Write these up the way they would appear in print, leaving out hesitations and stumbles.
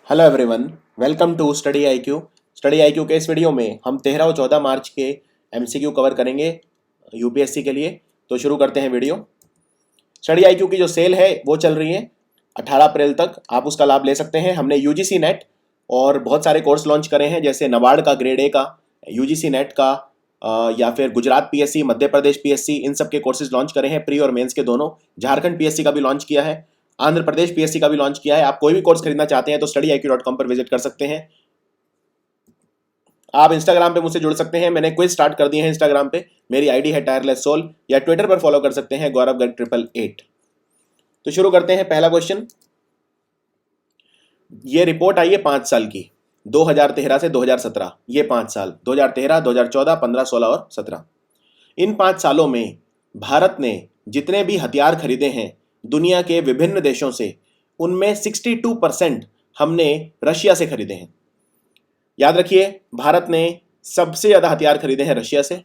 Hello everyone, welcome to study IQ. Study IQ के इस video में हम 13 और 14 मार्च के एमसीक्यू कवर करेंगे यूपीएससी के लिए। तो शुरू करते हैं वीडियो। स्टडी आईक्यू की जो सेल है वो चल रही है 18 अप्रैल तक, आप उसका लाभ ले सकते हैं। हमने यूजीसी नेट और बहुत सारे कोर्स लॉन्च करे हैं, जैसे नाबार्ड का ग्रेड ए का, यूजीसी नेट का, या फिर गुजरात पीएससी, मध्य प्रदेश पीएससी, इन सब के कोर्सेज लॉन्च करे हैं, प्री और मेंस के दोनों। झारखंड पीएससी का भी लॉन्च किया है, आंध्र प्रदेश पीएससी का भी लॉन्च किया है। आप कोई भी कोर्स खरीदना चाहते हैं तो studyIQ.com पर विजिट कर सकते हैं। आप इंस्टाग्राम पे मुझसे जुड़ सकते हैं, मैंने क्विज स्टार्ट कर दिए हैं इंस्टाग्राम पे, मेरी आईडी है टायरलेस सोल, या ट्विटर पर फॉलो कर सकते हैं गौरव गर्ग 888। तो शुरू करते हैं। पहला क्वेश्चन, ये रिपोर्ट आई है 5 साल की, 2013 से 2017, ये 5 साल 2013, 2014, 15, 16 और 17। इन 5 सालों में भारत ने जितने भी हथियार खरीदे हैं दुनिया के विभिन्न देशों से, उनमें 62% हमने रशिया से खरीदे हैं। याद रखिए, भारत ने सबसे ज़्यादा हथियार खरीदे हैं रशिया से,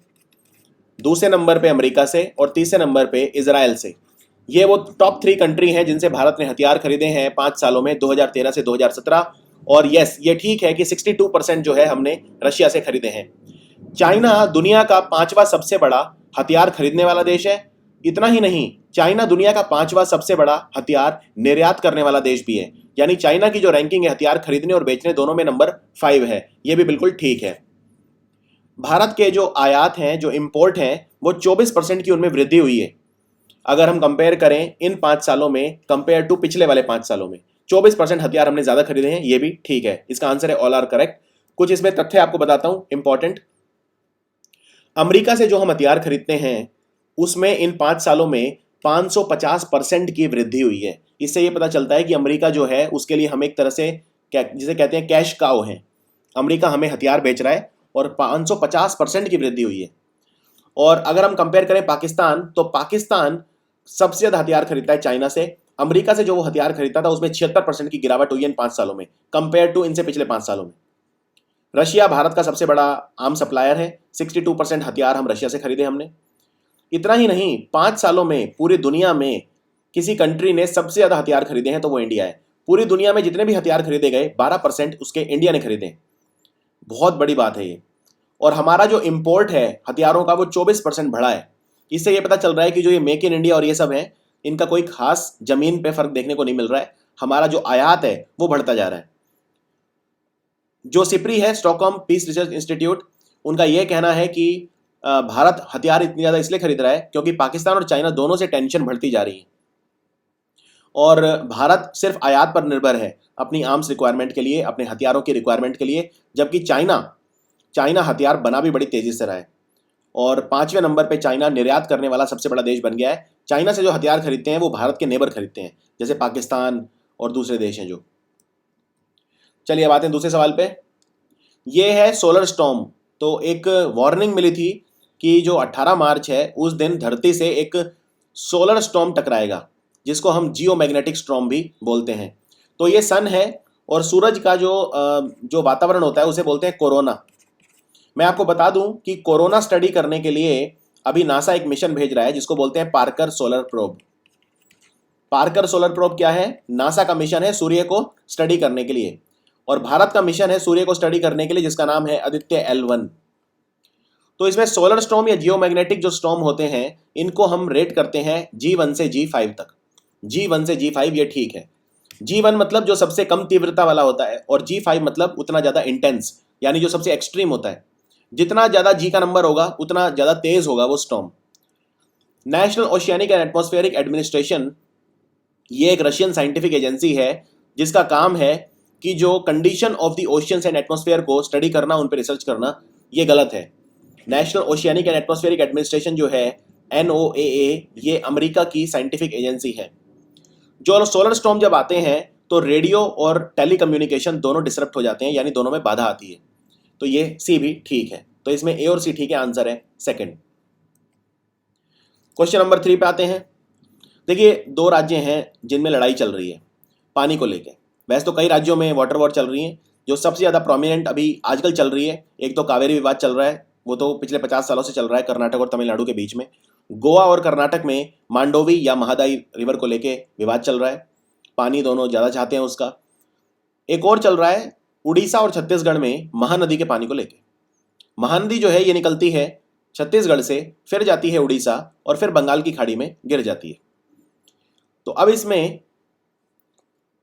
दूसरे नंबर पे अमेरिका से, और तीसरे नंबर पे इजराइल से। ये वो टॉप 3 कंट्री हैं जिनसे भारत ने हथियार खरीदे हैं 5 सालों में, 2013 से 2017। और यस, ये ठीक है कि 62% जो है हमने रशिया से खरीदे हैं। चाइना दुनिया का 5वां सबसे बड़ा हथियार खरीदने वाला देश है। इतना ही नहीं, चाइना दुनिया का 5वां सबसे बड़ा हथियार निर्यात करने वाला देश भी है। यानी चाइना की जो रैंकिंग है हथियार खरीदने और बेचने दोनों में नंबर 5 है। यह भी बिल्कुल ठीक है। भारत के जो आयात हैं, जो इंपोर्ट हैं, वो 24% की उनमें वृद्धि हुई है। अगर हम कंपेयर करें इन 5 सालों में कंपेयर टू पिछले वाले 5 सालों में, 24% हथियार हमने ज्यादा खरीदे हैं। ये भी ठीक है, इसका आंसर है ऑल आर करेक्ट। कुछ इसमें तथ्य आपको बताता हूं इंपॉर्टेंट। अमेरिका से जो हम हथियार खरीदते हैं उसमें इन 5 सालों में 550% की वृद्धि हुई है। इससे यह पता चलता है कि अमेरिका जो है उसके लिए हम एक तरह से जिसे कहते हैं कैश काउ है। अमेरिका हमें हथियार बेच रहा है और 550% की वृद्धि हुई है। और अगर हम कंपेयर करें पाकिस्तान, तो पाकिस्तान सबसे ज्यादा हथियार खरीदता है चाइना से। अमेरिका से जो वो हथियार खरीदता था उसमें 76% की गिरावट हुई है इन 5 सालों में, कंपेयर टू इनसे पिछले 5 सालों में। रशिया भारत का सबसे बड़ा आर्म सप्लायर है, 62% हथियार हम रशिया से खरीदे हमने। इतना ही नहीं, 5 सालों में पूरी दुनिया में किसी कंट्री ने सबसे ज्यादा हथियार खरीदे हैं तो वो इंडिया है। पूरी दुनिया में जितने भी हथियार खरीदे गए 12% उसके इंडिया ने खरीदे। बहुत बड़ी बात है ये। और हमारा जो इंपोर्ट है हथियारों का वो 24% बढ़ा है। इससे ये पता चल रहा है कि जो ये मेक इन इंडिया और ये सब है, इनका कोई खास जमीन पे फर्क देखने को नहीं मिल रहा है। हमारा जो आयात है वो बढ़ता जा रहा है। जो सिप्री है, स्टॉकहोम पीस रिसर्च इंस्टीट्यूट, उनका यह कहना है कि भारत हथियार इतनी ज्यादा इसलिए खरीद रहा है क्योंकि पाकिस्तान और चाइना दोनों से टेंशन बढ़ती जा रही है और भारत सिर्फ आयात पर निर्भर है अपनी आर्म्स रिक्वायरमेंट के लिए, अपने हथियारों की रिक्वायरमेंट के लिए। जबकि चाइना चाइना हथियार बना भी बड़ी तेजी से रहा है और 5वें नंबर पे चाइना निर्यात करने वाला सबसे बड़ा देश बन गया है। चाइना से जो हथियार खरीदते हैं वो भारत के नेबर खरीदते हैं, जैसे पाकिस्तान और दूसरे देश हैं जो। चलिए अब आते हैं दूसरे सवाल पे। ये है सोलर स्टॉर्म। तो एक वार्निंग मिली थी कि जो 18 मार्च है उस दिन धरती से एक सोलर स्टॉर्म टकराएगा, जिसको हम जियोमैग्नेटिक स्टॉर्म भी बोलते हैं। तो ये सन है और सूरज का जो वातावरण होता है उसे बोलते हैं कोरोना। मैं आपको बता दूं कि कोरोना स्टडी करने के लिए अभी नासा एक मिशन भेज रहा है जिसको बोलते हैं Parker solar probe. Parker solar probe क्या है? नासा का मिशन है सूर्य को स्टडी करने के लिए, और भारत का मिशन है सूर्य को स्टडी करने के लिए जिसका नाम है आदित्य L1। तो इसमें सोलर स्टॉर्म या जियोमैग्नेटिक जो स्टॉर्म होते हैं इनको हम रेट करते हैं G1 से G5 तक। G1 से G5 ये ठीक है। G1 मतलब जो सबसे कम तीव्रता वाला होता है और G5 मतलब उतना ज्यादा इंटेंस, यानी जो सबसे एक्सट्रीम होता है। जितना ज्यादा G का नंबर होगा उतना ज्यादा तेज होगा वो storm. National oceanic and atmospheric administration, ये एक रशियन साइंटिफिक एजेंसी है जिसका काम है कि जो condition of the oceans and atmosphere को स्टडी करना, उन पर रिसर्च करना। ये गलत है। National oceanic and atmospheric administration जो है NOAA, ये अमेरिका की साइंटिफिक एजेंसी है। जो सोलर स्टॉर्म जब आते हैं तो रेडियो और टेलीकम्युनिकेशन दोनों डिसरप्ट हो जाते हैं, यानी दोनों में बाधा आती है। तो ये सी भी ठीक है। तो इसमें ए और सी ठीक है, आंसर है सेकंड। क्वेश्चन नंबर 3 पे आते हैं। देखिए, 2 राज्य हैं जिनमें लड़ाई चल रही है पानी को लेके। वैसे तो कई राज्यों में वाटर वॉर चल रही है, जो सबसे ज़्यादा प्रोमिनेंट अभी आजकल चल रही है, एक तो कावेरी विवाद चल रहा है, वो तो पिछले 50 सालों से चल रहा है कर्नाटक और तमिलनाडु के बीच में। गोवा और कर्नाटक में मांडोवी या महादाई रिवर को लेके विवाद चल रहा है, पानी दोनों ज़्यादा चाहते हैं उसका। एक और चल रहा है उड़ीसा और छत्तीसगढ़ में महानदी के पानी को लेके। महानदी जो है ये निकलती है छत्तीसगढ़ से, फिर जाती है उड़ीसा और फिर बंगाल की खाड़ी में गिर जाती है। तो अब इसमें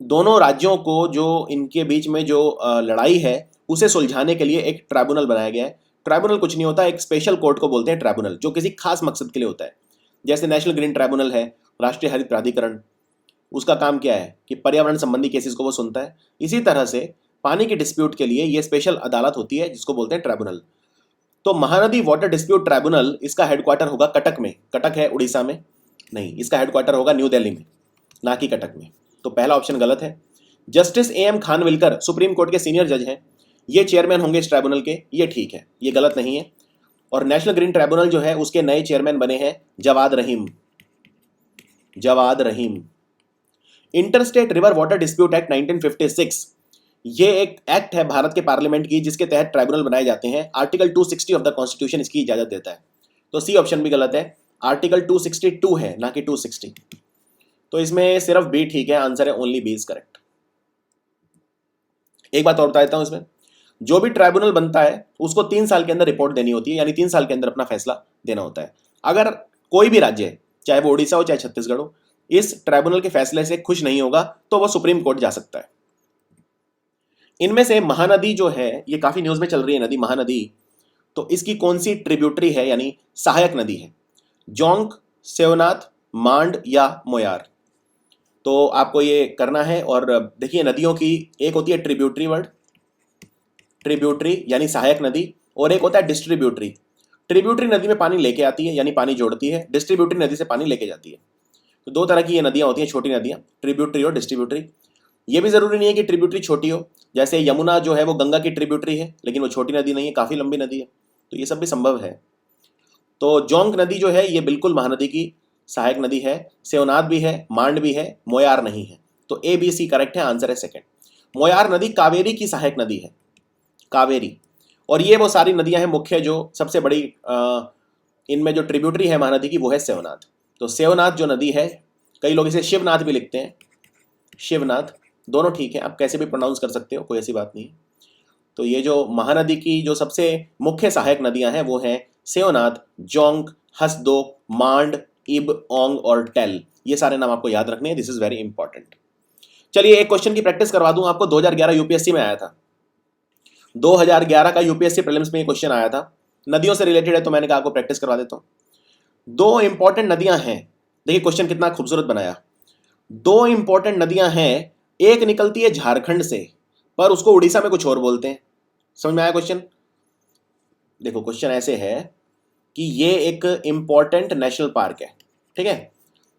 दोनों राज्यों को जो इनके बीच में जो लड़ाई है उसे सुलझाने के लिए एक ट्राइब्यूनल बनाया गया है। ट्राइब्यूनल कुछ नहीं होता, एक स्पेशल कोर्ट को बोलते हैं ट्राइब्यूनल, जो किसी खास मकसद के लिए होता है। जैसे नेशनल ग्रीन ट्राइब्यूनल है, राष्ट्रीय हरित प्राधिकरण, उसका काम क्या है कि पर्यावरण संबंधी केसेस को वो सुनता है। इसी तरह से पानी की डिस्प्यूट के लिए ये स्पेशल अदालत होती है जिसको बोलते हैं ट्राइब्यूनल। तो महानदी वाटर डिस्प्यूट ट्राइब्यूनल, इसका हेडक्वार्टर होगा कटक में। कटक है उड़ीसा में? नहीं, इसका हेडक्वार्टर होगा न्यू दिल्ली में, ना कि कटक में। तो पहला ऑप्शन गलत है। Justice AM Khanwilkar supreme court के सीनियर जज हैं, ये चेयरमैन होंगे इस ट्राइब्यूनल के, ये ठीक है, ये गलत नहीं है। और नेशनल ग्रीन ट्राइब्यूनल जो है उसके नए चेयरमैन बने हैं Jawad Rahim. Jawad Rahim. Interstate river water dispute act 1956, ये एक एक्ट है भारत के पार्लियामेंट की जिसके तहत ट्राइब्यूनल बनाए जाते हैं। आर्टिकल 260 ऑफ द कॉन्स्टिट्यूशन इसकी इजाजत देता है। तो सी ऑप्शन भी गलत है, आर्टिकल 262 है ना कि 260। तो इसमें सिर्फ बी ठीक है, आंसर है ओनली बी इज करेक्ट। एक बात और बता देता हूं, इसमें जो भी ट्राइब्यूनल बनता है उसको 3 साल के अंदर रिपोर्ट देनी होती है, यानी 3 साल के अंदर अपना फैसला देना होता है। अगर कोई भी राज्य है, चाहे वो उड़ीसा हो चाहे छत्तीसगढ़ हो, इस ट्राइब्यूनल के फैसले से खुश नहीं होगा तो वो सुप्रीम कोर्ट जा सकता है। इनमें से महानदी जो है ये काफी न्यूज में चल रही है नदी महानदी, तो इसकी कौन सी ट्रिब्यूटरी है यानी सहायक नदी है? जोंक, सेवनाथ, मांड या मोयार? तो आपको ये करना है। और देखिए नदियों की एक होती है ट्रिब्यूटरी वर्ड, ट्रिब्यूटरी यानी सहायक नदी, और एक होता है डिस्ट्रीब्यूटरी। ट्रिब्यूटरी नदी में पानी लेके आती है यानी पानी जोड़ती है, डिस्ट्रीब्यूटरी नदी से पानी लेके जाती है। तो 2 तरह की ये नदियां होती हैं, छोटी नदियां, ट्रिब्यूटरी और डिस्ट्रीब्यूटरी। ये भी जरूरी नहीं है कि ट्रिब्यूटरी छोटी हो, जैसे यमुना जो है वो गंगा की ट्रिब्यूटरी है लेकिन वो छोटी नदी नहीं है, काफी लंबी नदी है। तो ये सब भी संभव है। तो जोंक नदी जो है ये बिल्कुल महानदी की सहायक नदी है। सेवनाथ भी है, मांड भी है, मोयार नहीं है। तो ABC करेक्ट है, आंसर है सेकंड। मोयार नदी कावेरी की सहायक नदी है, कावेरी। और ये वो सारी नदियां हैं मुख्य, जो सबसे बड़ी इनमें जो ट्रिब्यूटरी है महानदी की वो है सेवनाथ। तो सेवनाथ जो नदी है, कई लोग इसे शिवनाथ भी लिखते हैं, शिवनाथ, दोनों ठीक है, आप कैसे भी प्रोनाउंस कर सकते हो, कोई ऐसी बात नहीं है। तो ये जो महानदी की जो सबसे मुख्य सहायक नदियां हैं वो हैं सेवनाथ, जोंक, हसदो, मांड, इब, ओंग और टेल। ये सारे नाम आपको याद रखने हैं, दिस इज वेरी इंपॉर्टेंट। चलिए एक क्वेश्चन की प्रैक्टिस करवा दूं आपको, 2011 यूपीएससी में आया था। 2011 का यूपीएससी प्रीलिम्स में ये क्वेश्चन आया था, नदियों से रिलेटेड है, तो मैंने कहा आपको प्रैक्टिस करवा देता हूं। 2 इंपॉर्टेंट नदियां हैं, देखिए क्वेश्चन कितना खूबसूरत बनाया। 2 इंपॉर्टेंट नदियां हैं, एक निकलती है झारखंड से पर उसको उड़ीसा में कुछ और बोलते हैं। समझ में आया क्वेश्चन? देखो क्वेश्चन ऐसे है कि ये एक इंपॉर्टेंट नेशनल पार्क है, ठीक है।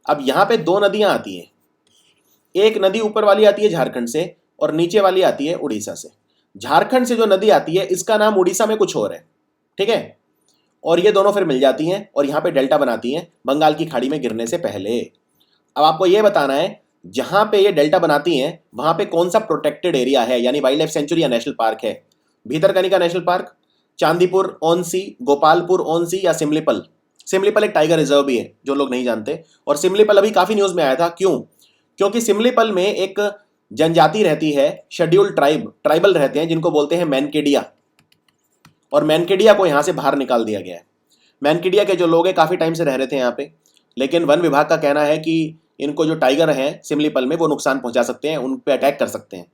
अब यहां पे 2 नदियां आती हैं, एक नदी ऊपर वाली आती है झारखंड से और नीचे वाली आती है उड़ीसा से। झारखंड से जो नदी आती है इसका नाम उड़ीसा में कुछ और है, ठीक है। और ये दोनों फिर मिल जाती हैं और यहाँ पे डेल्टा बनाती हैं बंगाल की खाड़ी में गिरने से पहले। अब आपको ये बताना है जहां पे ये डेल्टा बनाती हैं वहां पे कौन सा प्रोटेक्टेड एरिया है, यानी वाइल्ड लाइफ सेंचुरी या नेशनल पार्क है। Bhitarkanika national park, Chandipur on sea, Gopalpur on sea या सिमलीपल। सिमलीपल एक टाइगर रिजर्व भी है जो लोग नहीं जानते, और सिमलीपल अभी काफी न्यूज में आया था। क्यों? क्योंकि सिमलीपल में एक जनजाति रहती है, शेड्यूल्ड ट्राइबल रहते हैं जिनको बोलते हैं मैनकेडिया, और मैनकेडिया को यहाँ से बाहर निकाल दिया गया है। मैनकेडिया के जो लोग हैं काफी टाइम से रह रहे थे यहाँ पे, लेकिन वन विभाग का कहना है कि इनको जो टाइगर हैं सिमलीपल में वो नुकसान पहुंचा सकते हैं, उन पे अटैक कर सकते हैं।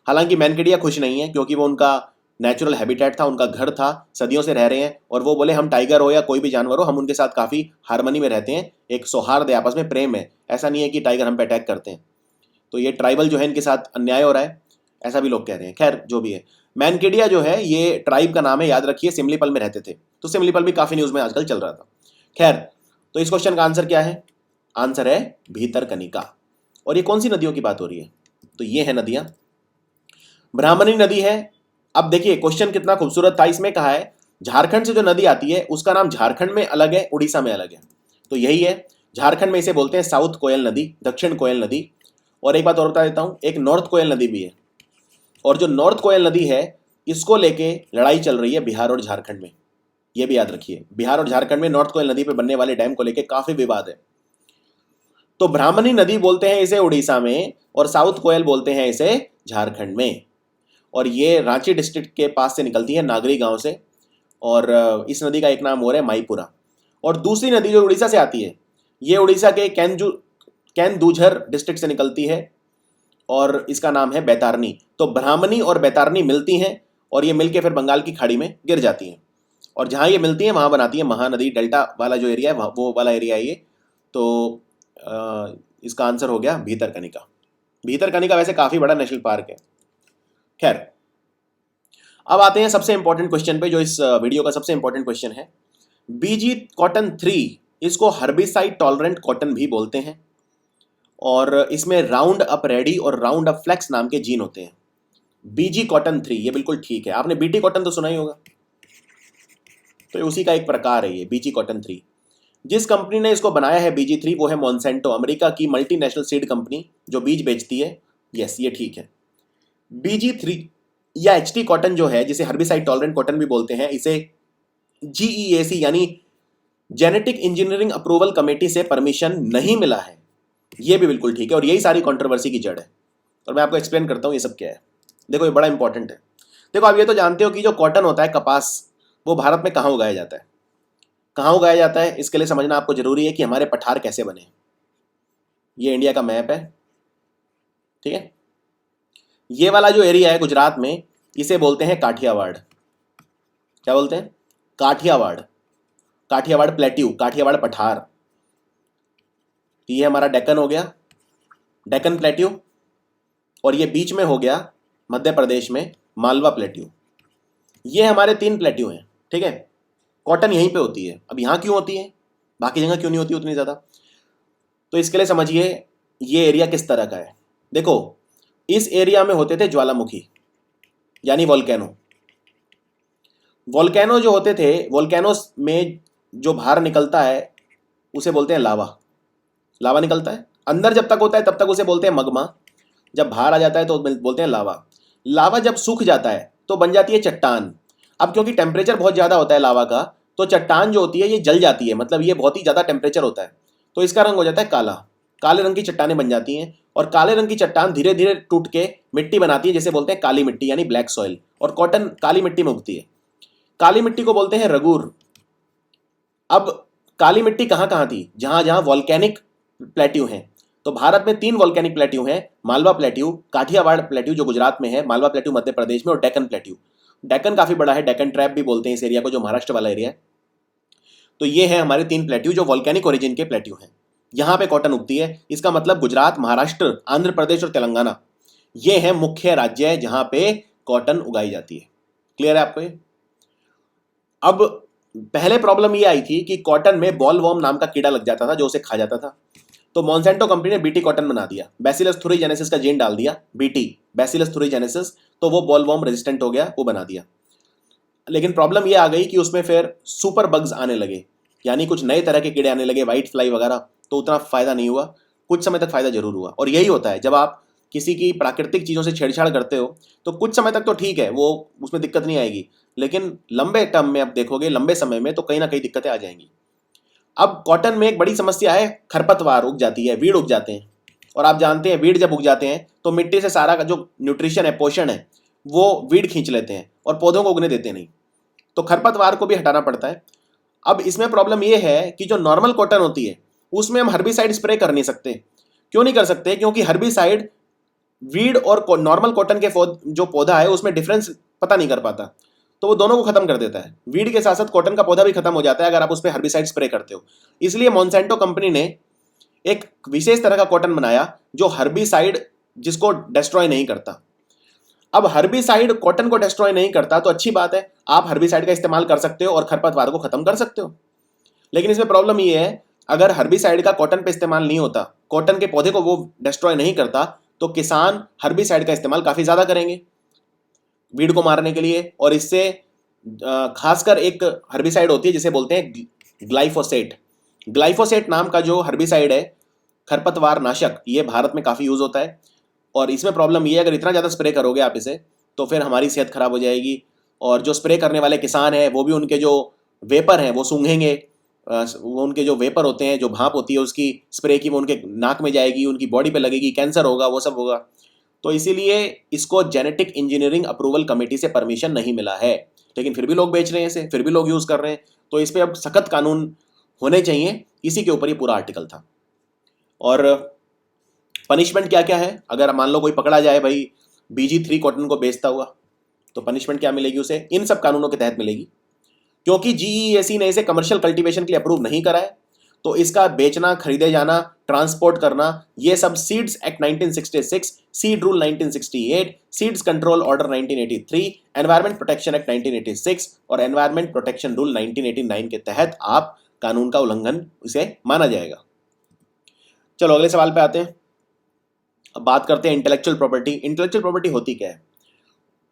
हालांकि मैनकेडिया खुश नहीं है क्योंकि वो उनका नेचुरल हैबिटेट था, उनका घर था, सदियों से रह रहे हैं, और वो बोले हम टाइगर हो या कोई भी जानवर हो हम उनके साथ काफी हार्मनी में रहते हैं, एक सौहार्द है, आपस में प्रेम है, ऐसा नहीं है कि टाइगर हम पे अटैक करते हैं। तो ये ट्राइबल जो है इनके साथ अन्याय हो रहा है, ऐसा भी लोग कह रहे हैं। खैर जो भी है, मैनकेडिया जो है ये ट्राइब का नाम है, याद रखिए, सिमलीपल में रहते थे। तो सिमलीपल भी काफी न्यूज में आजकल चल रहा था। खैर, तो इस क्वेश्चन का आंसर क्या है? आंसर है भीतरकनिका। और ये कौन सी नदियों की बात हो रही है? तो ये है नदियां, ब्राह्मणी नदी है। अब देखिए क्वेश्चन कितना खूबसूरत था, इसमें कहा है झारखंड से जो नदी आती है उसका नाम झारखंड में अलग है, उड़ीसा में अलग है। तो यही है, झारखंड में इसे बोलते हैं साउथ कोयल नदी, दक्षिण कोयल नदी। और एक बात और बता देता हूं, एक नॉर्थ कोयल नदी भी है, और जो नॉर्थ कोयल नदी है इसको लेके लड़ाई चल रही है बिहार और झारखंड में। ये भी याद रखिए, बिहार और झारखंड में नॉर्थ कोयल नदी पे बनने वाले डैम को लेके काफी विवाद है। तो ब्राह्मणी नदी बोलते हैं इसे उड़ीसा में, और साउथ कोयल बोलते हैं इसे झारखंड में। और ये रांची डिस्ट्रिक्ट के पास से निकलती है, नागरी गांव से। और इस नदी का एक नाम और है माईपुरा। और दूसरी नदी जो उड़ीसा से आती है, ये उड़ीसा के केंदुझर डिस्ट्रिक्ट से निकलती है, और इसका नाम है बैतारनी। तो ब्राह्मणी और बैतारनी मिलती हैं, और ये मिलके फिर बंगाल की खाड़ी में गिर जाती हैं। और जहाँ ये मिलती हैं वहाँ बनाती है महानदी। डेल्टा वाला जो एरिया है वो वाला एरिया है ये। तो इसका आंसर हो गया भीतरकनिका। भीतरकनिका वैसे काफ़ी बड़ा नेशनल पार्क है। खैर, अब आते हैं सबसे इंपॉर्टेंट क्वेश्चन पे, जो इस वीडियो का सबसे इंपॉर्टेंट क्वेश्चन है। बीजी कॉटन 3, इसको हर्बिसाइड टॉलरेंट कॉटन भी बोलते हैं, और इसमें राउंड अप रेडी और राउंड अप फ्लेक्स नाम के जीन होते हैं। बीजी कॉटन 3, ये बिल्कुल ठीक है। आपने बीटी कॉटन तो सुना ही होगा, तो उसी का एक प्रकार है ये बीजी कॉटन 3। जिस कंपनी ने इसको बनाया है बीजी 3, वो है मॉन्सेंटो, अमेरिका की मल्टीनेशनल सीड कंपनी जो बीज बेचती है। यस, ये ठीक है। बीजी 3 या एचटी कॉटन जो है, जिसे हर्बिसाइड टॉलरेंट कॉटन भी बोलते हैं, इसे जीईएसी यानी जेनेटिक इंजीनियरिंग अप्रूवल कमेटी से परमिशन नहीं मिला है। ये भी बिल्कुल ठीक है, और यही सारी कंट्रोवर्सी की जड़ है। और मैं आपको एक्सप्लेन करता हूँ ये सब क्या है। देखो, ये बड़ा इंपॉर्टेंट है। देखो, आप ये तो जानते हो कि जो कॉटन होता है, कपास, वो भारत में कहाँ उगाया जाता है। कहाँ उगाया जाता है, इसके लिए समझना आपको जरूरी है कि हमारे पठार कैसे बने। ये इंडिया का मैप है, ठीक है। ये वाला जो एरिया है गुजरात में, इसे बोलते हैं काठियावाड़। क्या बोलते हैं? काठियावाड़। काठियावाड़ प्लेट्यू, काठियावाड़ पठार। ये हमारा डेक्कन हो गया, डेक्कन प्लेट्यू। और ये बीच में हो गया मध्य प्रदेश में मालवा प्लेट्यू। ये हमारे 3 प्लेट्यू हैं, ठीक है। कॉटन यहीं पे होती है। अब यहाँ क्यों होती है, बाकी जगह क्यों नहीं होती उतनी ज़्यादा? तो इसके लिए समझिए ये एरिया किस तरह का है। देखो, इस एरिया में होते थे ज्वालामुखी यानी वोल्केनो। वोल्केनो जो होते थे, वोल्केनोस में जो बाहर निकलता है उसे बोलते हैं लावा। लावा निकलता है, अंदर जब तक होता है तब तक उसे बोलते हैं मगमा। जब बाहर आ जाता है तो बोलते हैं लावा। लावा जब सूख जाता है तो बन जाती है चट्टान। अब क्योंकि टेम्परेचर बहुत ज़्यादा होता है लावा का, तो चट्टान जो होती है ये जल जाती है, मतलब ये बहुत ही ज़्यादा टेम्परेचर होता है, तो इसका रंग हो जाता है काला। काले रंग की चट्टानें बन जाती हैं, और काले रंग की चट्टान धीरे धीरे टूट के मिट्टी बनाती है, जिसे बोलते हैं काली मिट्टी यानी ब्लैक सॉइल। और कॉटन काली मिट्टी में उगती है। काली मिट्टी को बोलते हैं रगूर। अब काली मिट्टी कहाँ कहाँ थी? जहाँ जहाँ वॉल्केनिक प्लेट्यू हैं। तो भारत में 3 वॉल्केनिक प्लेट्यू हैं, मालवा प्लेट्यू, काठियावाड़ प्लेट्यू जो गुजरात में है, मालवा प्लेट्यू मध्य प्रदेश में, और डेक्कन प्लेट्यू। डेक्कन काफ़ी बड़ा है, डेक्कन ट्रैप भी बोलते हैं इस एरिया को, जो महाराष्ट्र वाला एरिया है। तो ये है हमारे 3 प्लेट्यू जो वॉल्केनिक ओरिजिन के प्लेट्यू हैं। यहाँ पे कॉटन उगती है। इसका मतलब गुजरात, महाराष्ट्र, आंध्र प्रदेश और तेलंगाना, ये हैं मुख्य राज्य जहाँ पे कॉटन उगाई जाती है। क्लियर है आपको ये? अब पहले प्रॉब्लम ये आई थी कि कॉटन में बॉलवॉर्म नाम का कीड़ा लग जाता था जो उसे खा जाता था। तो मॉन्सेंटो कंपनी ने बीटी कॉटन बना दिया, बैसिलस थुरिजेनेसिस का जीन डाल दिया, बीटी बैसिलस थुरिजेनेसिस, तो वो बॉलवॉर्म रेजिस्टेंट हो गया, वो बना दिया। लेकिन प्रॉब्लम ये आ गई कि उसमें फिर सुपर बग्स आने लगे, यानी कुछ नए तरह के कीड़े आने लगे, वाइट फ्लाई वगैरह, तो उतना फायदा नहीं हुआ। कुछ समय तक फायदा जरूर हुआ। और यही होता है जब आप किसी की प्राकृतिक चीज़ों से छेड़छाड़ करते हो, तो कुछ समय तक तो ठीक है, वो उसमें दिक्कत नहीं आएगी, लेकिन लंबे टर्म में आप देखोगे, लंबे समय में तो कहीं ना कहीं दिक्कतें आ जाएंगी। अब कॉटन में एक बड़ी समस्या है, खरपतवार उग जाती है, वीड उग जाते हैं। और आप जानते हैं वीड जब उग जाते हैं तो मिट्टी से सारा का जो न्यूट्रिशन है, पोषण है, वो वीड खींच लेते हैं और पौधों को उगने देते नहीं। तो खरपतवार को भी हटाना पड़ता है। अब इसमें प्रॉब्लम ये है कि जो नॉर्मल कॉटन होती है उसमें हम हर्बिसाइड स्प्रे कर नहीं सकते। क्यों नहीं कर सकते? क्योंकि हर्बिसाइड वीड और नॉर्मल कॉटन के जो पौधा है उसमें डिफरेंस पता नहीं कर पाता, तो वो दोनों को खत्म कर देता है। वीड के साथ साथ कॉटन का पौधा भी खत्म हो जाता है अगर आप उस पर हर्बिसाइड स्प्रे करते हो। इसलिए मॉन्सेंटो कंपनी ने एक विशेष तरह का कॉटन बनाया जो हर्बिसाइड जिसको डिस्ट्रॉय नहीं करता। अब हर्बिसाइड कॉटन को डिस्ट्रॉय नहीं करता तो अच्छी बात है, आप हर्बिसाइड का इस्तेमाल कर सकते हो और खरपतवार को खत्म कर सकते हो। लेकिन इसमें प्रॉब्लम ये है, अगर हर्बिसाइड का कॉटन पे इस्तेमाल नहीं होता, कॉटन के पौधे को वो डिस्ट्रॉय नहीं करता, तो किसान हर्बिसाइड का इस्तेमाल काफ़ी ज़्यादा करेंगे वीड को मारने के लिए। और इससे खासकर एक हर्बिसाइड होती है जिसे बोलते हैं ग्लाइफोसेट। ग्लाइफोसेट नाम का जो हर्बिसाइड है, खरपतवार नाशक, ये भारत में काफ़ी यूज़ होता है। और इसमें प्रॉब्लम ये है, अगर इतना ज़्यादा स्प्रे करोगे आप इसे, तो फिर हमारी सेहत खराब हो जाएगी। और जो स्प्रे करने वाले किसान हैं वो भी उनके जो वेपर हैं वो सूंघेंगे, वो उनके जो वेपर होते हैं, जो भाप होती है उसकी स्प्रे की, वो उनके नाक में जाएगी, उनकी बॉडी पे लगेगी, कैंसर होगा, वो सब होगा। तो इसीलिए इसको जेनेटिक इंजीनियरिंग अप्रूवल कमेटी से परमिशन नहीं मिला है, लेकिन फिर भी लोग बेच रहे हैं इसे, फिर भी लोग यूज़ कर रहे हैं। तो इस पर अब सख्त कानून होने चाहिए, इसी के ऊपर ये पूरा आर्टिकल था। और पनिशमेंट क्या क्या है, अगर मान लो कोई पकड़ा जाए भाई BG3 कॉटन को बेचता हुआ, तो पनिशमेंट क्या मिलेगी उसे, इन सब कानूनों के तहत मिलेगी। क्योंकि GEAC ने इसे कमर्शियल कल्टीवेशन के लिए अप्रूव नहीं करा है, तो इसका बेचना, खरीदे जाना, ट्रांसपोर्ट करना, ये सब seeds act 1966, seed rule 1968, seeds control order 1983, environment protection act 1986 और एनवायरमेंट प्रोटेक्शन रूल 1989 के तहत आप कानून का उल्लंघन इसे माना जाएगा। चलो अगले सवाल पे आते हैं। अब बात करते हैं इंटेलेक्चुअल प्रॉपर्टी। इंटेलेक्चुअल प्रॉपर्टी होती क्या है?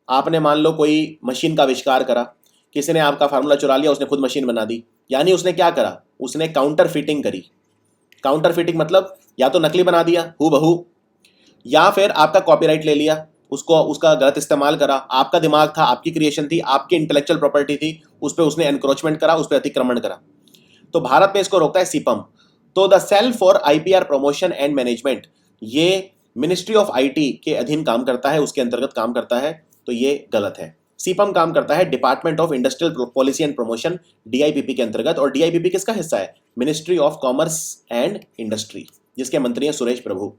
आपने मान लो कोई मशीन का आविष्कार करा, किसी ने आपका फार्मूला चुरा लिया, उसने खुद मशीन बना दी, यानी उसने क्या करा, उसने काउंटर फिटिंग करी। काउंटर फिटिंग मतलब या तो नकली बना दिया हूबहू, या फिर आपका कॉपीराइट ले लिया, उसको उसका गलत इस्तेमाल करा। आपका दिमाग था, आपकी क्रिएशन थी, आपकी इंटेलेक्चुअल प्रॉपर्टी थी, उस पर उसने एनक्रोचमेंट करा, उस पर अतिक्रमण करा। तो भारत में इसको रोकता है सीपम। तो the cell for IPR promotion and management, ये मिनिस्ट्री ऑफ IT के अधीन काम करता है, उसके अंतर्गत काम करता है, तो ये गलत है। सीपम काम करता है department of industrial policy and promotion, DIPP के अंतर्गत। और DIPP किसका हिस्सा है? Ministry of commerce and industry, जिसके मंत्री हैं सुरेश प्रभु।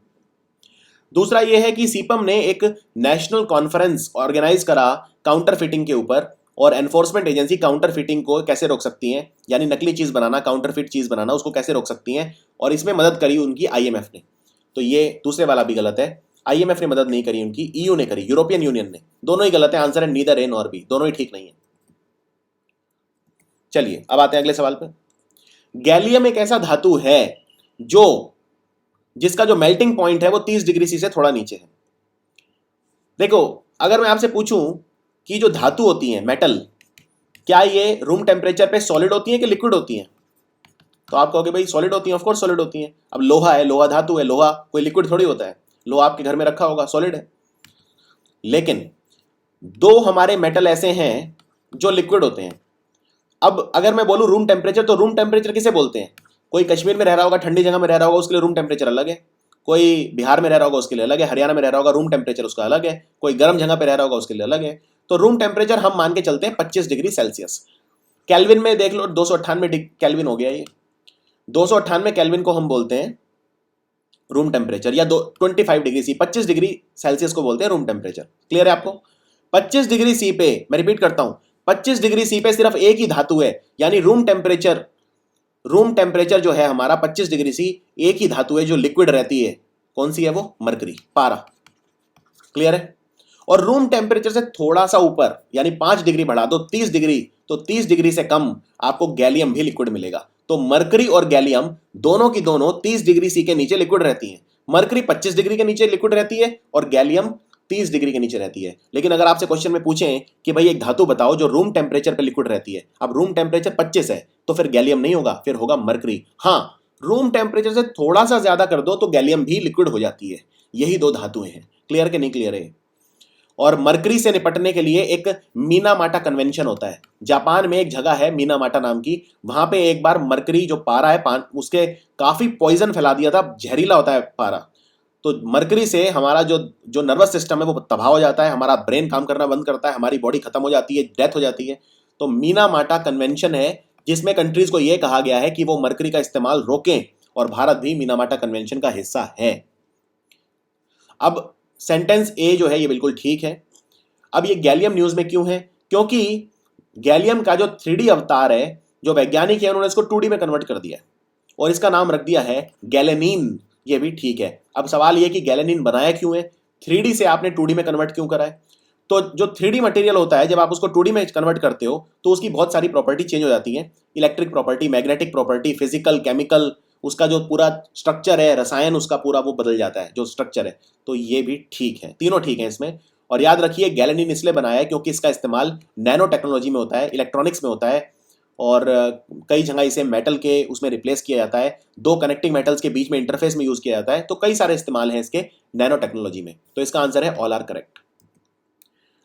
दूसरा ये है कि सीपम ने एक नेशनल कॉन्फ्रेंस ऑर्गेनाइज करा काउंटर फिटिंग के ऊपर, और एनफोर्समेंट एजेंसी काउंटर फिटिंग को कैसे रोक सकती हैं, यानी नकली चीज बनाना, काउंटरफिट चीज बनाना, उसको कैसे रोक सकती हैं, और इसमें मदद करी उनकी IMF ने। तो ये दूसरे वाला भी गलत है। IMF ने मदद नहीं करी उनकी, EU ने करी, यूरोपियन यूनियन ने। दोनों ही गलत है, आंसर है नीदर ए नॉर बी, दोनों ही ठीक नहीं है। चलिए अब आते हैं अगले सवाल पे। गैलियम एक ऐसा धातु है जिसका जो मेल्टिंग पॉइंट है वो 30 डिग्री सी से थोड़ा नीचे है। देखो, अगर मैं आपसे पूछूं कि जो धातु होती है मेटल, क्या ये रूम टेम्परेचर पे सॉलिड होती है कि लिक्विड होती है, तो आप कहोगे भाई सॉलिड होती है, ऑफ कोर्स सॉलिड होती है। अब लोहा है, लोहा धातु है, लोहा कोई लिक्विड थोड़ी होता है, लोहा आपके घर में रखा होगा, सॉलिड है। लेकिन दो हमारे मेटल ऐसे हैं जो लिक्विड होते हैं। अब अगर मैं बोलूं रूम टेम्परेचर, तो रूम टेम्परेचर किसे बोलते हैं? कोई कश्मीर में रह रहा होगा, ठंडी जगह में रह रहा होगा, उसके लिए रूम टेम्परेचर अलग है। कोई बिहार में रह रहा होगा, उसके लिए अलग है। हरियाणा में रह रहा होगा, रूम टेम्परेचर उसका अलग है। कोई गर्म जगह पे रह रहा होगा, उसके लिए अलग है। तो रूम टेम्परेचर हम मान के चलते हैं 25 डिग्री सेल्सियस। केल्विन में देख लो, 298 केल्विन हो गया ये। 298 केल्विन को हम बोलते हैं रूम टेम्परेचर, या 25 डिग्री सी, 25 डिग्री सेल्सियस को बोलते हैं रूम टेम्परेचर। क्लियर है आपको? 25 डिग्री सी पे, मैं रिपीट करता हूं, 25 डिग्री सी पे सिर्फ एक ही धातु है, यानी रूम टेम्परेचर जो है हमारा 25 डिग्री सी, एक ही धातु है जो लिक्विड रहती है। कौन सी है वो? मरकरी, पारा। क्लियर है? और रूम टेम्परेचर से थोड़ा सा ऊपर, यानी 5 डिग्री बढ़ा दो 30 डिग्री, तो 30 डिग्री से कम आपको गैलियम भी लिक्विड मिलेगा। तो मरकरी और गैलियम दोनों की दोनों 30 डिग्री सी के नीचे लिक्विड रहती हैं। मरकरी 25 डिग्री के नीचे लिक्विड रहती है और गैलियम 30 डिग्री के नीचे रहती है। लेकिन अगर आपसे क्वेश्चन में पूछें कि भाई एक धातु बताओ जो रूम टेम्परेचर पे लिक्विड रहती है, अब रूम टेम्परेचर 25 है, तो फिर गैलियम नहीं होगा, फिर होगा मरकरी। हाँ, रूम टेम्परेचर से थोड़ा सा ज्यादा कर दो तो गैलियम भी लिक्विड हो जाती है। यही दो धातुएं हैं। क्लियर के नहीं क्लियर है? और मरकरी से निपटने के लिए एक मीनामाटा कन्वेंशन होता है। जापान में एक जगह है मीनामाटा नाम की, वहां पे एक बार मरकरी जो पारा है उसके काफी पॉइजन फैला दिया था, जहरीला होता है पारा। तो मरकरी से हमारा जो जो नर्वस सिस्टम है वो तबाह हो जाता है, हमारा ब्रेन काम करना बंद करता है, हमारी बॉडी खत्म हो जाती है, डेथ हो जाती है। तो मीनामाटा कन्वेंशन है जिसमें कंट्रीज को यह कहा गया है कि वो मरकरी का इस्तेमाल रोकें, और भारत भी मीनामाटा कन्वेंशन का हिस्सा है। अब सेंटेंस ए जो है ये बिल्कुल ठीक है। अब ये गैलियम न्यूज में क्यों है? क्योंकि गैलियम का जो 3D अवतार है, जो वैज्ञानिक है उन्होंने इसको 2D में कन्वर्ट कर दिया और इसका नाम रख दिया है गैलेनिन। ये भी ठीक है। अब सवाल ये कि गैलेनिन बनाया क्यों है, 3D से आपने 2D में कन्वर्ट क्यों करा है? तो जो 3D मटेरियल होता है, जब आप उसको 2D में कन्वर्ट करते हो तो उसकी बहुत सारी प्रॉपर्टी चेंज हो जाती है। Electric property, magnetic property, physical, chemical, उसका जो पूरा स्ट्रक्चर है, रसायन उसका पूरा वो बदल जाता है जो स्ट्रक्चर है। तो ये भी ठीक है, तीनों ठीक है इसमें। और याद रखिए गैलेनिन इसलिए बनाया है क्योंकि इसका इस्तेमाल नैनो टेक्नोलॉजी में होता है, इलेक्ट्रॉनिक्स में होता है, और कई जगह इसे मेटल के उसमें रिप्लेस किया जाता है, दो कनेक्टिंग मेटल्स के बीच में इंटरफेस में यूज किया जाता है। तो कई सारे इस्तेमाल हैं इसके नैनो टेक्नोलॉजी में। तो इसका आंसर है ऑल आर करेक्ट।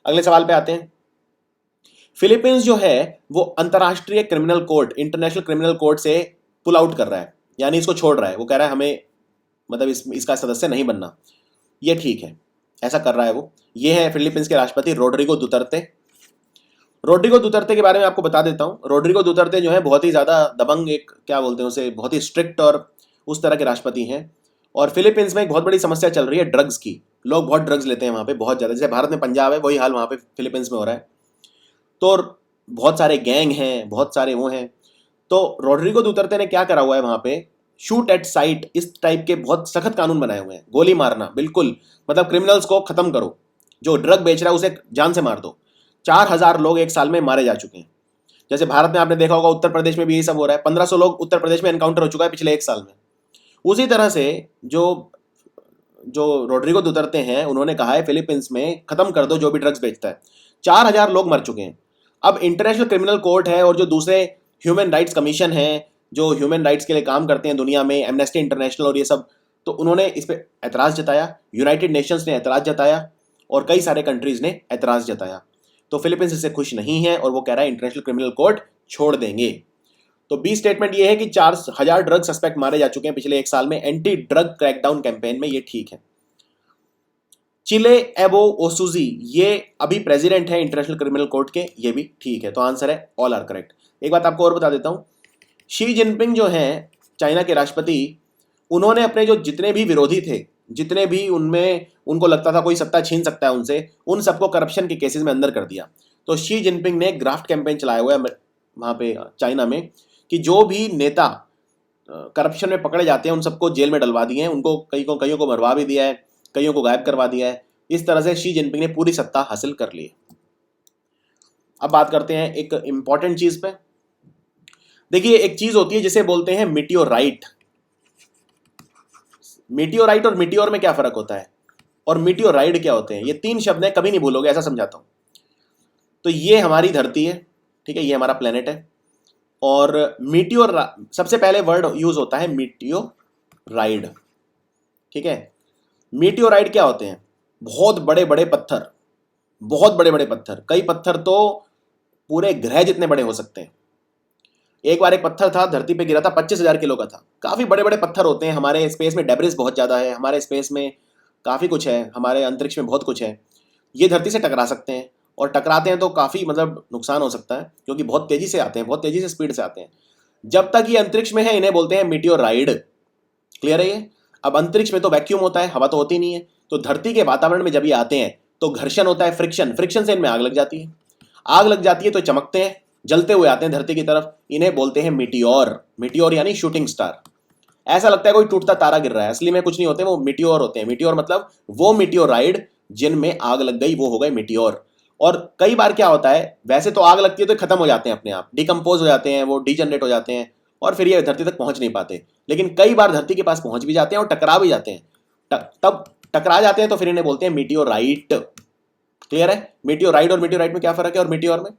अगले सवाल पे आते हैं। फिलीपींस जो है वो अंतर्राष्ट्रीय criminal court, international criminal court से पुल आउट कर रहा है, यानी इसको छोड़ रहा है। वो कह रहा है हमें मतलब इसका सदस्य नहीं बनना। ये ठीक है, ऐसा कर रहा है वो। ये है फिलीपींस के राष्ट्रपति रोड्रिगो दुतर्ते। रोड्रिगो दुतर्ते के बारे में आपको बता देता हूँ। रोड्रिगो दुतर्ते जो है बहुत ही ज़्यादा दबंग, एक क्या बोलते हैं उसे, बहुत ही स्ट्रिक्ट और उस तरह के राष्ट्रपति हैं। और फिलीपींस में एक बहुत बड़ी समस्या चल रही है ड्रग्स की। लोग बहुत ड्रग्स लेते हैं वहाँ पे, बहुत ज़्यादा। जैसे भारत में पंजाब है, वही हाल वहाँ पे फिलीपींस में हो रहा है। तो बहुत सारे गैंग हैं, बहुत सारे वो हैं। तो रोड्रिगो दुतर्ते ने क्या करा हुआ है वहाँ पे, शूट एट साइट, इस टाइप के बहुत सख्त कानून बनाए हुए हैं। गोली मारना, बिल्कुल मतलब क्रिमिनल्स को खत्म करो, जो ड्रग बेच रहा है उसे जान से मार दो। 4,000 लोग एक साल में मारे जा चुके हैं। जैसे भारत में आपने देखा होगा, उत्तर प्रदेश में भी यही सब हो रहा है। 1,500 लोग उत्तर प्रदेश में एनकाउंटर हो चुका है पिछले एक साल में। उसी तरह से जो जो रोड्रिगो दुतर्ते हैं, उन्होंने कहा है फिलीपींस में खत्म कर दो जो भी ड्रग्स बेचता है। 4,000 लोग मर चुके हैं। अब इंटरनेशनल क्रिमिनल कोर्ट है और जो दूसरे ह्यूमन राइट्स कमीशन है, जो ह्यूमन राइट्स के लिए काम करते हैं दुनिया में, एमनेस्टी इंटरनेशनल और ये सब, तो उन्होंने इस पर एतराज़ जताया। यूनाइटेड नेशंस ने एतराज़ जताया और कई सारे कंट्रीज़ ने एतराज़ जताया। तो फिलीपींस इससे खुश नहीं है और वो कह रहा है इंटरनेशनल क्रिमिनल कोर्ट छोड़ देंगे। तो बी स्टेटमेंट ये है कि 4,000 ड्रग सस्पेक्ट मारे जा चुके हैं पिछले एक साल में एंटी ड्रग क्रैकडाउन कैंपेन में। ये ठीक है। चिले एबो ओसुजी, ये अभी प्रेसिडेंट है इंटरनेशनल क्रिमिनल कोर्ट के, ये भी ठीक है। तो आंसर है ऑल आर करेक्ट। एक बात आपको और बता देता हूं, शी जिनपिंग जो हैं चाइना के राष्ट्रपति, उन्होंने अपने जो जितने भी विरोधी थे, जितने भी उनमें उनको लगता था कोई सत्ता छीन सकता है उनसे, उन सबको करप्शन के केसेस में अंदर कर दिया। तो शी जिनपिंग ने ग्राफ्ट कैंपेन चलाया हुआ है वहाँ पे चाइना में कि जो भी नेता करप्शन में पकड़े जाते हैं उन सबको जेल में डलवा दिए हैं। उनको कईयों को मरवा भी दिया है, कईयों को गायब करवा दिया है। इस तरह से शी जिनपिंग ने पूरी सत्ता हासिल कर ली है। अब बात करते हैं एक इंपॉर्टेंट चीज पे। देखिए, एक चीज होती है जिसे बोलते हैं मीटियोराइट। मीटियोराइट और मीटियोर में क्या फर्क होता है, और मीटियोराइट क्या होते हैं, ये 3 शब्द हैं, कभी नहीं भूलोगे, ऐसा समझाता हूं। तो ये हमारी धरती है, ठीक है, ये हमारा प्लेनेट है। और मीटियोर, सबसे पहले वर्ड यूज होता है मीटियोराइड, ठीक है। मीटियोराइट क्या होते हैं, बहुत बड़े बड़े पत्थर, बहुत बड़े बड़े पत्थर। कई पत्थर तो पूरे ग्रह जितने बड़े हो सकते हैं। एक बार एक पत्थर था, धरती पे गिरा था, 25,000 किलो का था। काफी बड़े बड़े पत्थर होते हैं। हमारे स्पेस में डेब्रिस बहुत ज्यादा है, हमारे स्पेस में काफी कुछ है, हमारे अंतरिक्ष में बहुत कुछ है। ये धरती से टकरा सकते हैं, और टकराते हैं तो काफी मतलब नुकसान हो सकता है, क्योंकि बहुत तेजी से आते हैं, बहुत तेजी से स्पीड से आते हैं। जब तक ये अंतरिक्ष में है इन्हें बोलते हैं मीटियोराइड। क्लियर है ये। अब अंतरिक्ष में तो वैक्यूम होता है, हवा तो होती नहीं है। तो धरती के वातावरण में जब ये आते हैं तो घर्षण होता है, फ्रिक्शन, फ्रिक्शन से इनमें आग लग जाती है। आग लग जाती है तो चमकते हैं, जलते हुए आते हैं धरती की तरफ। इन्हें बोलते हैं मीटियोर। मीटियोर यानी शूटिंग स्टार। ऐसा लगता है कोई टूटता तारा गिर रहा है, असली में कुछ नहीं होते, वो मीटियोर होते हैं। मीटियोर मतलब वो मीटियोराइड जिनमें आग लग गई, वो हो गए मीटियोर। और कई बार क्या होता है, वैसे तो आग लगती है तो खत्म हो जाते हैं अपने आप, डिकम्पोज हो जाते हैं, वो डीजनरेट हो जाते हैं, और फिर ये धरती तक पहुंच नहीं पाते। लेकिन कई बार धरती के पास पहुंच भी जाते हैं और टकरा भी जाते हैं। तब टकरा जाते हैं तो फिर इन्हें बोलते हैं मीटियोराइट। क्लियर है। मीटियोराइड और मीटियोराइट में क्या फर्क है, और मीटियोर में।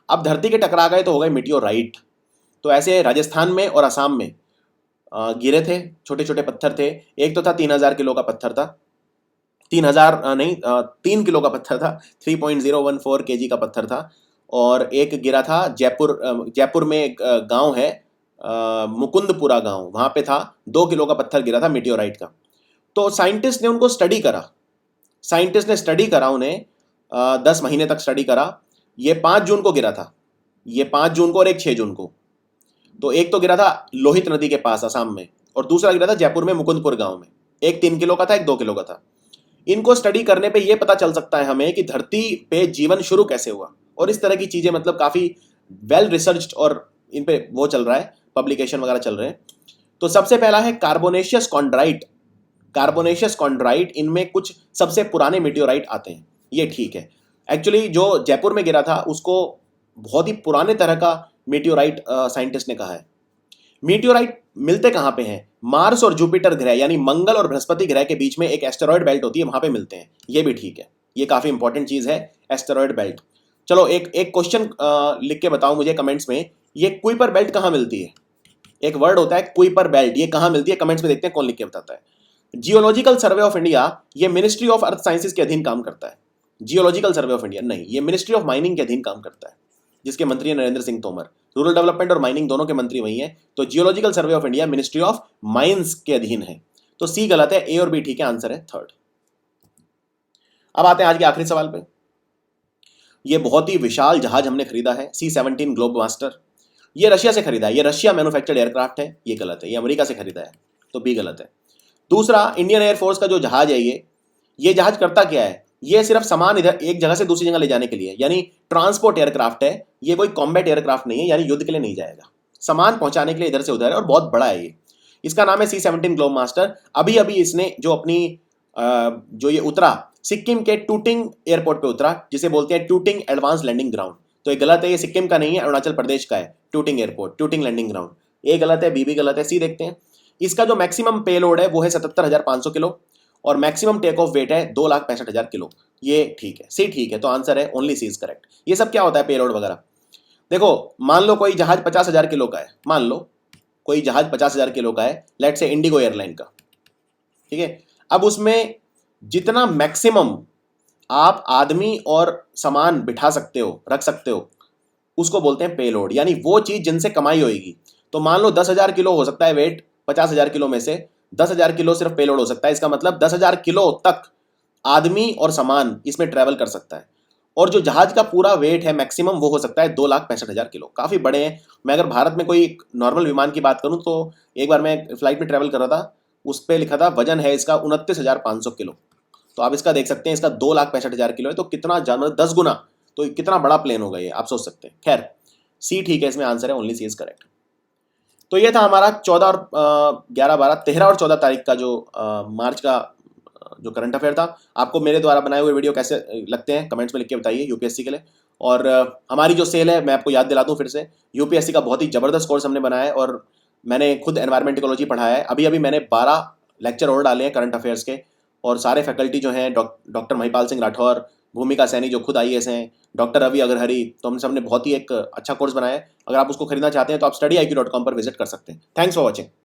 अब धरती के टकरा गए तो हो गए मीटियोराइट। तो ऐसे राजस्थान में और असम में गिरे थे, छोटे छोटे पत्थर थे। एक तो था 3,000 किलो का पत्थर था, 3,000 नहीं, 3 किलो का पत्थर था, 3.014 केजी का पत्थर था। और एक गिरा था जयपुर में एक गांव है, मुकुंदपुरा गांव, वहां पे था, 2 किलो का पत्थर गिरा था मीटियोराइट का। तो साइंटिस्ट ने उनको स्टडी करा, साइंटिस्ट ने स्टडी करा उन्हें, 10 महीने तक स्टडी करा। ये 5 जून को गिरा था, ये 5 जून को और एक 6 जून को। तो एक तो गिरा था लोहित नदी के पास असम में, और दूसरा गिरा था जयपुर में मुकुंदपुर गांव में। एक 3 किलो का था, एक 2 किलो का था। इनको स्टडी करने पे ये पता चल सकता है हमें कि धरती पे जीवन शुरू कैसे हुआ, और इस तरह की चीजें, मतलब काफी वेल रिसर्च्ड, और इन पे वो चल रहा है, पब्लिकेशन वगैरह चल रहे हैं। तो सबसे पहला है कार्बोनेशियस कॉन्ड्राइट। कार्बोनेशियस कॉन्ड्राइट, इनमें कुछ सबसे पुराने मीटियोराइट आते हैं, ये ठीक है। एक्चुअली जो जयपुर में गिरा था उसको बहुत ही पुराने तरह का मीटियोराइट साइंटिस्ट ने कहा है। मीटियोराइट मिलते कहाँ पे हैं, मार्स और जुपिटर ग्रह, यानी मंगल और बृहस्पति ग्रह के बीच में एक एस्टेरॉयड बेल्ट होती है, वहां पे मिलते हैं। ये भी ठीक है, ये काफी इंपॉर्टेंट चीज है, एस्टेरॉयड बेल्ट। चलो एक एक क्वेश्चन लिख के बताओ मुझे कमेंट्स में, ये कुइपर बेल्ट कहाँ मिलती है। एक वर्ड होता है कुइपर बेल्ट, ये कहाँ मिलती है, कमेंट्स में देखते हैं कौन लिख के बताता है। जियोलॉजिकल सर्वे ऑफ इंडिया, ये मिनिस्ट्री ऑफ अर्थ साइंसेज के अधीन काम करता है। जियोलॉजिकल सर्वे ऑफ इंडिया नहीं, ये मिनिस्ट्री ऑफ माइनिंग के अधीन काम करता है। जिसके मंत्री हैं नरेंद्र सिंह तोमर। रूरल डेवलपमेंट और माइनिंग दोनों के मंत्री वही हैं। तो geological survey of India ministry of mines के अधीन है। तो सी गलत है, ए और बी ठीक है, आंसर है थर्ड। अब आते हैं आज के आखिरी सवाल पे। ये बहुत ही विशाल जहाज हमने खरीदा है, C-17 ग्लोब मास्टर। ये रशिया से खरीदा है, ये रशिया मैन्युफैक्चर्ड एयरक्राफ्ट है, ये गलत है। ये अमेरिका से खरीदा है, तो बी गलत है। दूसरा, इंडियन एयरफोर्स का जो जहाज है ये जहाज करता क्या है? ये सिर्फ सामान इधर एक जगह से दूसरी जगह ले जाने के लिए, यानी ट्रांसपोर्ट एयरक्राफ्ट है। ये कोई कॉम्बैट एयरक्राफ्ट नहीं है, यानी युद्ध के लिए नहीं जाएगा, सामान पहुंचाने के लिए इधर से उधर है, और बहुत बड़ा है ये। इसका नाम है C-17 ग्लोब मास्टर। अभी अभी इसने जो अपनी जो ये उतरा सिक्किम के टूटिंग एयरपोर्ट पे उतरा, जिसे बोलते हैं टूटिंग एडवांस लैंडिंग ग्राउंड। तो ये गलत है, ये सिक्किम का नहीं है, अरुणाचल प्रदेश का है Tuting airport, Tuting landing ground. A गलत है, बी भी गलत है, सी देखते हैं। इसका जो मैक्सिमम पेलोड है वो है 77,500 किलो, और मैक्सिमम टेक ऑफ वेट है 2,65,000 किलो। ये ठीक है, सी ठीक है, तो आंसर है ओनली सी इज करेक्ट। ये सब क्या होता है पेलोड वगैरह? देखो, मान लो कोई जहाज 50,000 किलो का है, मान लो कोई जहाज 50,000 किलो का है, लेट से इंडिगो एयरलाइन का, ठीक है। अब उसमें जितना मैक्सिमम आप आदमी और सामान बिठा सकते हो, रख सकते हो, उसको बोलते हैं पेलोड, यानी वो चीज जिनसे कमाई होगी। तो मान लो 10,000 किलो हो सकता है वेट, 50,000 किलो में से 10,000 किलो सिर्फ पेलोड हो सकता है। इसका मतलब 10,000 किलो तक आदमी और सामान इसमें ट्रेवल कर सकता है। और जो जहाज का पूरा वेट है मैक्सिमम, वो हो सकता है 2,65,000 किलो। काफ़ी बड़े हैं। मैं अगर भारत में कोई नॉर्मल विमान की बात करूं, तो एक बार मैं फ्लाइट में ट्रेवल कर रहा था, उस पर लिखा था वजन है इसका 29,500 किलो। तो आप इसका देख सकते हैं, इसका 2,65,000 किलो है, तो कितना ज़्यादा, मतलब 10 गुना, तो कितना बड़ा प्लेन होगा ये, आप सोच सकते हैं। खैर, सी ठीक है, इसमें आंसर है ओनली सी इज करेक्ट। तो ये था हमारा 14 और 11, 12, 13 और 14 तारीख का जो मार्च का जो करंट अफेयर था। आपको मेरे द्वारा बनाए हुए वीडियो कैसे लगते हैं कमेंट्स में लिख के बताइए यूपीएससी के लिए। और हमारी जो सेल है, मैं आपको याद दिला दूं फिर से, यूपीएससी का बहुत ही ज़बरदस्त कोर्स हमने बनाया है, और मैंने खुद एनवायरमेंट इकोलॉजी पढ़ाया है। अभी अभी मैंने 12 लेक्चर और डाले हैं करंट अफेयर्स के, और सारे फैकल्टी जो हैं, डॉक्टर महिपाल सिंह राठौर, भूमिका सैनी जो खुद IAS हैं, डॉक्टर रवि अग्रहरी, तो हम सब ने बहुत ही एक अच्छा कोर्स बनाया है। अगर आप उसको खरीदना चाहते हैं तो आप studyIQ.com पर विजिट कर सकते हैं। Thanks for watching.